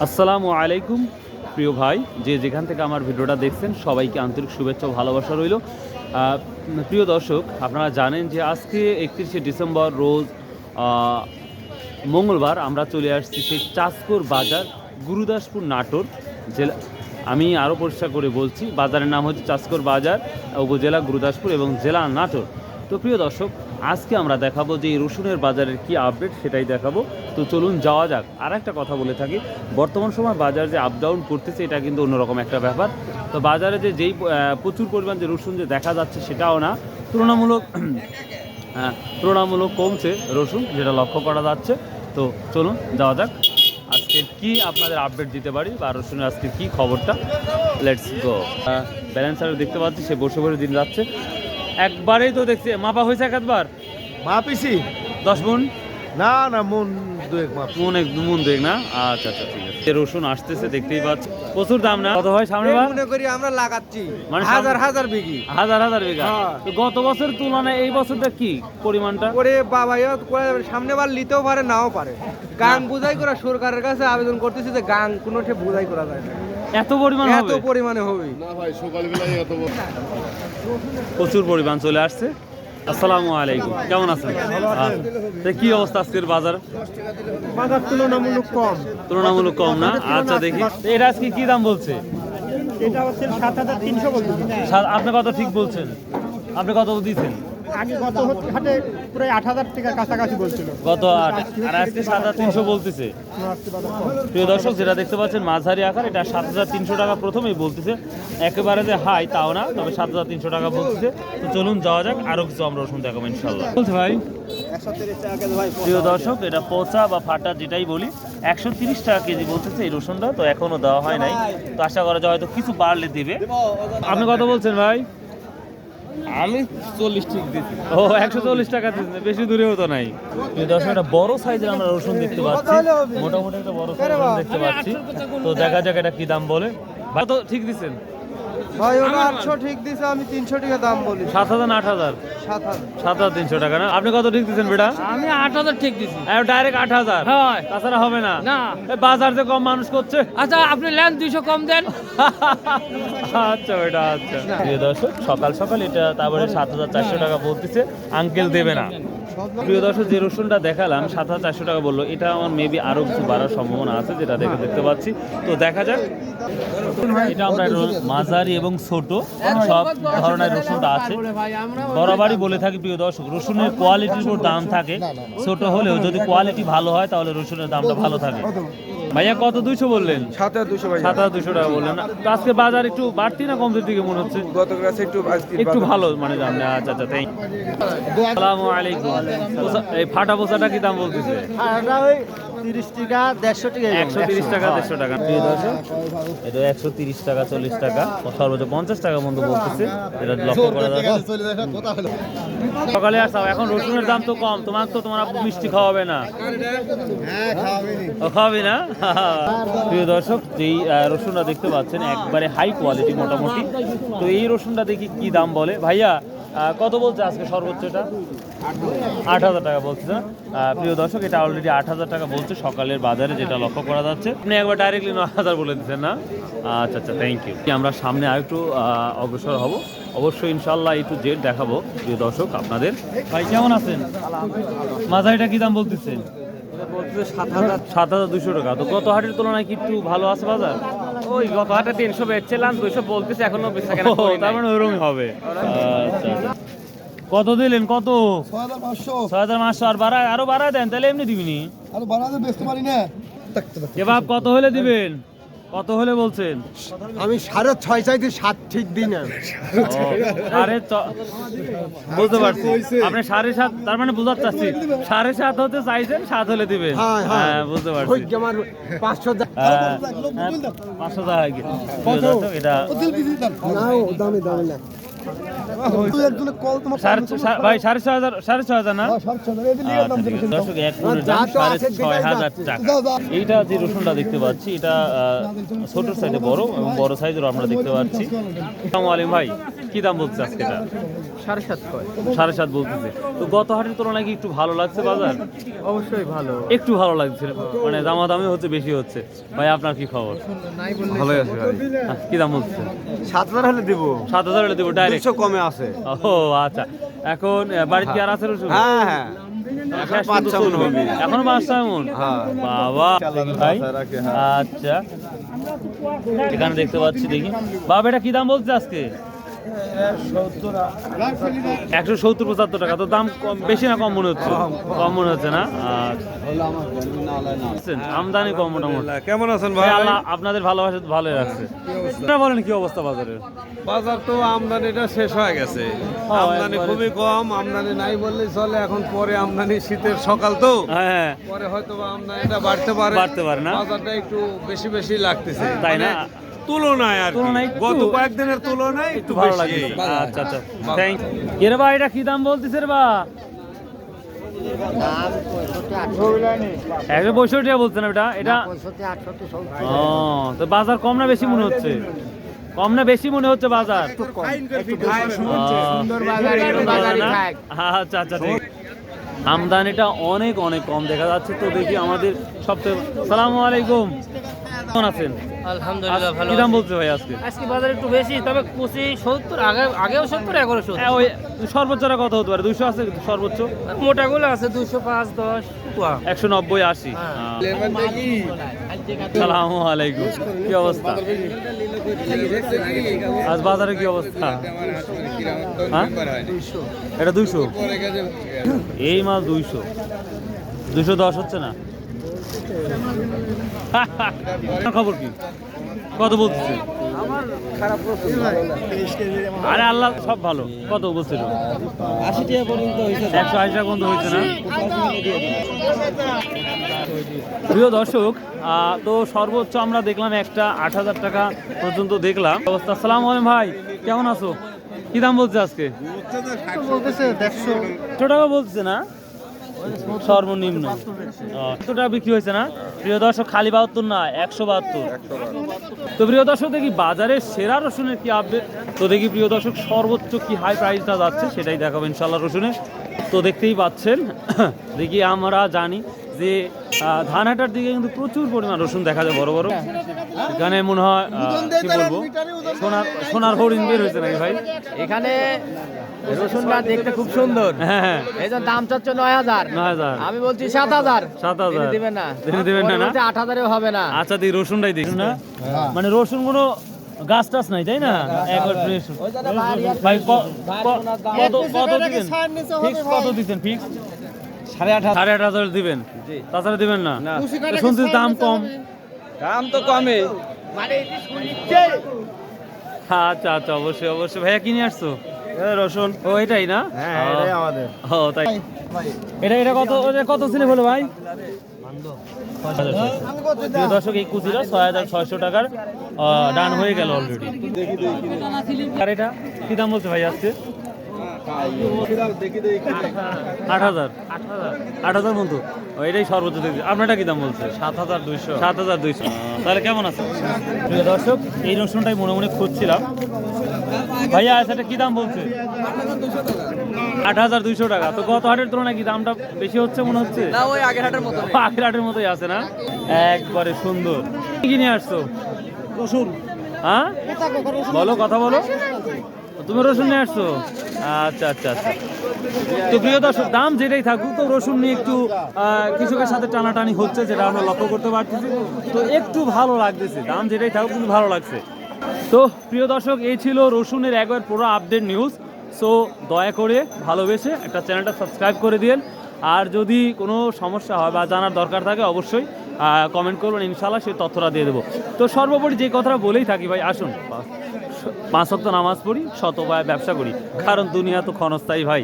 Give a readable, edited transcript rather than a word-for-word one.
আসসালামু আলাইকুম প্রিয় ভাই, যে যেখান থেকে আমার ভিডিওটা দেখছেন সবাইকে আন্তরিক শুভেচ্ছা ও ভালোবাসা রইল। প্রিয় দর্শক, আপনারা জানেন যে আজকে 31শে ডিসেম্বর রোজ মঙ্গলবার আমরা চলে আসছি সেই চাষকর বাজার, গুরুদাসপুর, নাটোর জেলা। আমি আরও পরিষ্কার করে বলছি, বাজারের নাম হচ্ছে চাষকর বাজার, উপজেলা গুরুদাসপুর এবং জেলা নাটোর। তো প্রিয় দর্শক, আজকে আমরা দেখাবো যে এই রসুনের বাজারের কি আপডেট সেটাই দেখাবো। তো চলুন যাওয়া যাক। আর একটা কথা বলে থাকি, বর্তমান সময় বাজার যে আপ ডাউন করতেছে এটা কিন্তু অন্যরকম একটা ব্যাপার। তো বাজারে যে যেই প্রচুর পরিমাণ যে রসুন যে দেখা যাচ্ছে সেটাও না, তুলনামূলক কমছে রসুন, যেটা লক্ষ্য করা যাচ্ছে। তো চলুন যাওয়া যাক, আজকে কি আপনাদের আপডেট দিতে পারি বা রসুনের আজকে কি খবরটা। Let's go. ব্যালেন্সার দেখতে পাচ্ছি সে বসে বসে দিন যাচ্ছে। একবারেই তো দেখছি মাপা হয়েছে একবার মাপিছি 10 মণ না না মন দুয়েক মাপ মন দুয়েক না। আচ্ছা আচ্ছা, ঠিক আছে। রসুন আসতেছে, দেখতেই পাচ্ছি প্রচুর দাম না। কত হয় সামনে বার? মনে করি আমরা লাগাচ্ছি মানে হাজার হাজার বিঘি হাজার বিঘা। হ্যাঁ। তো গত বছরের তুলনায় এই বছরটা কি পরিমাণটা? করে বাবাইও সামনে বার নিতেও পারে নাও পারে। গাং বুঝাই করা সরকারের কাছে আবেদন করতেছি যে গাং কোনো বুঝাই করা যায় না, এত পরিমাণ এত হবে? পরিমাণে হবে না ভাই, সকালবেলায় এত প্রচুর পরিমাণ চলে আসছে। আসসালামু আলাইকুম, কেমন আছেন? তো কি অবস্থা আজকের বাজার? বাজার তুলনামূলক কম না? আচ্ছা, দেখি এটা আজকে কি দাম বলছে? এটা হচ্ছে 7,300 বলছি। আপনি কত ঠিক বলছেন? আপনি কত দিয়েছেন? আগে গত হাটে প্রায় 8,000 টাকা কাছাকাছি বলছিল। গত 8 আর আজকে 7,300 বলতেছে। প্রিয় দর্শক, যেটা দেখতে পাচ্ছেন মাঝারি আকার, এটা 7,300 টাকা প্রথমেই বলতেছে। একেবারে যে হাই তাও না, তবে 7,300 টাকা বলতেছে। তো চলুন যাওয়া যাক, আরো কিছু আমরা রসুন দেখাবো ইনশাল্লাহ। বলছে ভাই, 130 টাকা কেজি ভাই। প্রিয় দর্শক, এটা পচা বা ফাটা যেটাই বলি, 130 টাকা কেজি বলতেছে এই রসুনটা। তো এখনো দেওয়া হয় নাই, তো আশা করা যায় হয়তো কিছু বাড়লে দিবে। আপনি কত বলছেন ভাই? আমি 40 ঠিক দিচ্ছি। ও 140 টাকা দিচ্ছেন, বেশি দূরেও তো নাই। প্রিয় দর্শক, একটা বড় সাইজের আমরা রসুন দেখতে পাচ্ছি, মোটামুটি একটা বড় সাইজের রসুন দেখতে পাচ্ছি। তো দেখা যাক এটা কি দাম বলে। ভাই তো ঠিক দিচ্ছেন? ভাই ওটা 800 ঠিক দিছে, আমি 300 টাকা দাম বলি। 7,000 না 8,000? 7,000 7,300 টাকা না? আপনি কত ঠিক দিচ্ছেন বেটা? আমি 8,000 ঠিক দিছি। ডাইরেক্ট 8,000? হ্যাঁ। তাছাড়া হবে না? না। এই বাজার যে কম মানুষ করছে। আচ্ছা, আপনি নেন 200 কম দেন। আচ্ছা বেটা, আচ্ছা। প্রিয় দর্শক, সকাল সকাল এটা তারপরে 7,400 টাকা বলতেছে, আঙ্কেল দেবে না। প্রিয় দর্শক, যে রসুনটা দেখালাম 7,400 টাকা বললো, এটা আমার মেবি আরো কিছু বাড়ার সম্ভাবনা আছে, যেটা দেখতে পাচ্ছি। তো দেখা যাক। এটা আমরা মাঝারি এবং ছোট সব ধরনের রসুনটা আছে। বরাবরই বলে থাকি প্রিয় দর্শক, রসুনের কোয়ালিটির উপর দাম থাকে। ছোট হলেও যদি কোয়ালিটি ভালো হয় তাহলে রসুনের দামটা ভালো থাকে। ভাইয়া কত 200 বললেন? 7,200 ভাই। 7,200 টাকা বললেন না? তো আজকে বাজার একটু বাড়তি না কমতির দিকে মনে হচ্ছে? গত ক্লাসে একটু ভালো মানে দাম। আচ্ছা আচ্ছা, থ্যাংক ইউ। আসসালামু আলাইকুম। এই ফাটা পোসাটা কি দাম বলতেছে? এটা ওই 30 টাকা 150 টাকা। 130 টাকা 150 টাকা। প্রিয় দর্শক, এটা 130 টাকা 40 টাকা, সর্বোচ্চ 50 টাকা মতো বলতেছে, এটা লক্ষ্য করা যাচ্ছে। সকালে আসা, এখন রসুনের দাম তো কম, তোমার আব্বু মিষ্টি খাওয়াবে না? ও খাওয়াবি না? প্রিয় দর্শক, যেই রসুনটা দেখতে পাচ্ছেন একবারে হাই কোয়ালিটি মোটামুটি। তো এই রসুনটা দেখি কি দাম বলে। ভাইয়া কত বলছে আজকে সর্বোচ্চ? এটা 8,000 টাকা বলছে না? প্রিয় দর্শক, এটা অলরেডি 8,000 টাকা বলছে সকালের বাজারে, যেটা লক্ষ্য করা যাচ্ছে। আপনি একবার ডাইরেক্টলি 9,000 বলে দিচ্ছেন না? আচ্ছা আচ্ছা, থ্যাংক ইউ। আমরা সামনে আরেকটু অগ্রসর হব, অবশ্যই ইনশাল্লাহ একটু জেড দেখাবো প্রিয় দর্শক আপনাদের। ভাই কেমন আছেন? মাঝারিটা কি দাম বলতেছেন? 7,200 টাকা। তো গত হাটের তুলনায় কি একটু ভালো আছে বাজার? ওই গত হাটে 300 বেচছিলাম, 200 বলতেছে, এখনো বেচাকেনা করি নাই। তার মানে ওইরকমই হবে। আচ্ছা, কত দিলেন? কত? 6,500। আর আরো বাড়ায় দেন, তাহলে এমনি দিবিনি। এবার কত হলে দিবেন? কত হলে বলছেন? আমি 6.5 চাইতে 7 ঠিক দিই না। বুঝতে পারছি, আপনি 7.5, তার মানে বুঝাতে চাচ্ছি 7.5 হতে চাইছেন, 7 হলে দিবেন। হ্যাঁ, বুঝতে পারছি। 500 500 টাকা। এটা দামি না ভাই 6,500 না? দর্শক এক মনের দাম 6,500 টাকা। এইটা যে রসুনটা দেখতে পাচ্ছি এটা ছোট সাইজে বড় এবং বড় সাইজেরও আমরা দেখতে পাচ্ছি। আসসালামু আলাইকুম ভাই, কি দাম বলছে আজকে এটা? 7.5 কয় 7.5 বলতেছে। তো গত হাটের তুলনায় কি একটু ভালো লাগছে বাজার? অবশ্যই ভালো। একটু ভালো লাগছে, মানে দামাদামি হচ্ছে, বেশি হচ্ছে। ভাই আপনার কি খবর? ভালোই আছে ভাই। কি দাম বলছে? 7,000 হলে দিব। 7,000 হলে দেবো ডাইরেক্ট? 200 কমে আছে। ও আচ্ছা, এখন বাড়িতে কি আর আছে রসুন? হ্যাঁ হ্যাঁ। শেষ পর্যন্ত চলবে। এখনো 5 এমন? হ্যাঁ। বাবা ভাই, আচ্ছা এখানে দেখতে পাচ্ছি, দেখি বাবা এটা কি দাম বলছে আজকে? 170-75 টাকা। তো দাম বেশি না কম মনে হচ্ছে? কম মনে হচ্ছে না? আচ্ছা, আমদানি কম মোটামুটি। কেমন আছেন ভাই ভাই? আল্লাহ আপনাদের ভালোবাসা তো ভালোই রাখছে। আপনারা বলেন কি অবস্থা বাজারের? বাজার তো আমদানিটা শেষ হয়ে গেছে। আমদানি একবারে। খুবই কম, আমদানি নাই বললেই চলে। এখন পরে আমদানি, শীতের সকাল তো, হ্যাঁ পরে হয়তো বা আমদানিটা বাড়তে পারে না? বাজারটা একটু বেশি বেশি লাগতেছে, তাই না? তুলনায় আর কি। তুলনায় একটু- গত কয়েকদিনের তুলনায় একটু ভালো লাগে। আচ্ছা আচ্ছা, থ্যাংক ইউ। এরে ভাই এটা কি দাম বলতেছে রে বা? 165 টাকা বলছেন এটা? এটা ও, তো বাজার কম না বেশি মনে হচ্ছে? কম না বেশি মনে হচ্ছে বাজার? আচ্ছা আচ্ছা, ঠিক। আমদানিটা অনেক অনেক কম দেখা যাচ্ছে। তো দেখি আমাদের সবচেয়ে, সালামু আলাইকুম, কেমন আছেন? আলহামদুলিল্লাহ ভালো কি দাম আছি। বলছে ভাই আজকে? আজকে বাজার একটু বেশি, তবে 25-70, আগেও 70, এখনো 70। ওই সর্বোচ্চটা কত হতে পারে? 200 আছে সর্বোচ্চ? মোটাগুলো আছে 205, 10 পোয়া। 190, 80। সালামু আলাইকুম, কি অবস্থা? আজ বাজারে কি অবস্থা? হ্যাঁ? এটা 200, এই মাল 210 হচ্ছে না? খবর কি, কত বলতেছে? আরে আল্লাহ সব ভালো। কত বলছিল? 80 টাকা পর্যন্ত হয়েছে। 180 টাকা পর্যন্ত হয়েছে না? প্রিয় দর্শক, তো সর্বোচ্চ আমরা দেখলাম একটা 8,000 টাকা পর্যন্ত দেখলাম অবস্থা। আসসালামু আলাইকুম ভাই, কেমন আছো? কি দাম বলছে আজকে? বলতেছে 150 টাকা বলছে না? সর্বনিম্ন 100 টাকা বিক্রি হয়েছে না? প্রিয় দর্শক, খালি 72 না, 172। তো প্রিয় দর্শক, দেখি বাজারের সেরা রসুনের কি আপডেট। তো দেখি প্রিয় দর্শক, সর্বোচ্চ কি হাই প্রাইসটা যাচ্ছে সেটাই দেখাবো ইনশাল্লাহ রসুনে। তো দেখতেই পাচ্ছেন, দেখি আমরা জানি যে ধানহাটার দিকে কিন্তু প্রচুর পরিমাণ রসুন দেখা যায় বড় বড়। এখানে মনে হয় কি বলবো, সোনার হরিণ বের হয়েছে নাকি ভাই? এখানে রসুনটা দেখতে খুব সুন্দর। হ্যাঁ হ্যাঁ, এই যে দাম চাচ্ছে 9,000, 9,000, আমি বলছি 7,000। 7,000 দিবেন না? তিনি দিবেন না? না 8,000 হবে না। আচ্ছা, দিই রসুনটাই দিই না, মানে রসুন কোনো গাছ টাছ নাই তাই না? একবার ফ্রেশ ভাই। কত দিবেন ফিক্স? কত দিচ্ছেন ফিক্স? 8,500 দিবেন, তাছাড়া দিবেন না? শুনছি দাম কম। দাম তো কমে। আচ্ছা আচ্ছা, অবশ্যই অবশ্যই। ভাইয়া কিনে আসছো রসুন? ও এটাই না? হ্যাঁ, এটাই আমাদের। ও তাই। এটা কত ছিল বলো ভাই? প্রিয় দর্শক, এই কুচিটা 6,600 টাকার ডান হয়ে গেল অলরেডি। আর এটা কি দাম বলছে ভাই আজকে? 8,000 মতো। এটাই সর্বোচ্চ দেখছি। আপনারটা কি দাম বলছে? 7,200। 7,200। তাহলে কেমন আছে প্রিয় দর্শক? এই রসুনটাই মনে মনে খুঁজছিলাম। ভাইয়া সেটা কি দাম বলছে? 8,200 টাকা। তো গত হাটের তুলনায় কি দামটা বেশি হচ্ছে মনে হচ্ছে? না, ওই আগের হাটের মতো। আগের হাটের মতোই আছে না? একবারে সুন্দর। কি কিনে আসছো? রসুন হ্যাঁ বলো, কথা বলো। তুমি রসুন নিয়ে আসছো? আচ্ছা আচ্ছা আচ্ছা। তো প্রিয় দর্শক, দাম যেটাই থাকুক, তো রসুন নিয়ে একটু কৃষকের সাথে টানাটানি হচ্ছে, যেটা আমরা লক্ষ্য করতে পারতেছি। তো একটু ভালো লাগতেছে, দাম যেটাই থাকুক কিন্তু ভালো লাগছে। তো প্রিয় দর্শক, এই ছিল রসুনের একবার পুরো আপডেট নিউজ। সো দয়া করে ভালোবেসে একটা চ্যানেলটা সাবস্ক্রাইব করে দিন। আর যদি কোনো সমস্যা হয় বা জানার দরকার থাকে অবশ্যই কমেন্ট করবেন, ইনশাল্লাহ সেই তথ্যটা দিয়ে দেবো। তো সর্বোপরি যে কথাটা বলেই থাকি ভাই, আসুন 5 ওয়াক্ত নামাজ পড়ি, শতভাবে ব্যবসা করি, কারণ দুনিয়া তো ক্ষণস্থায়ী ভাই।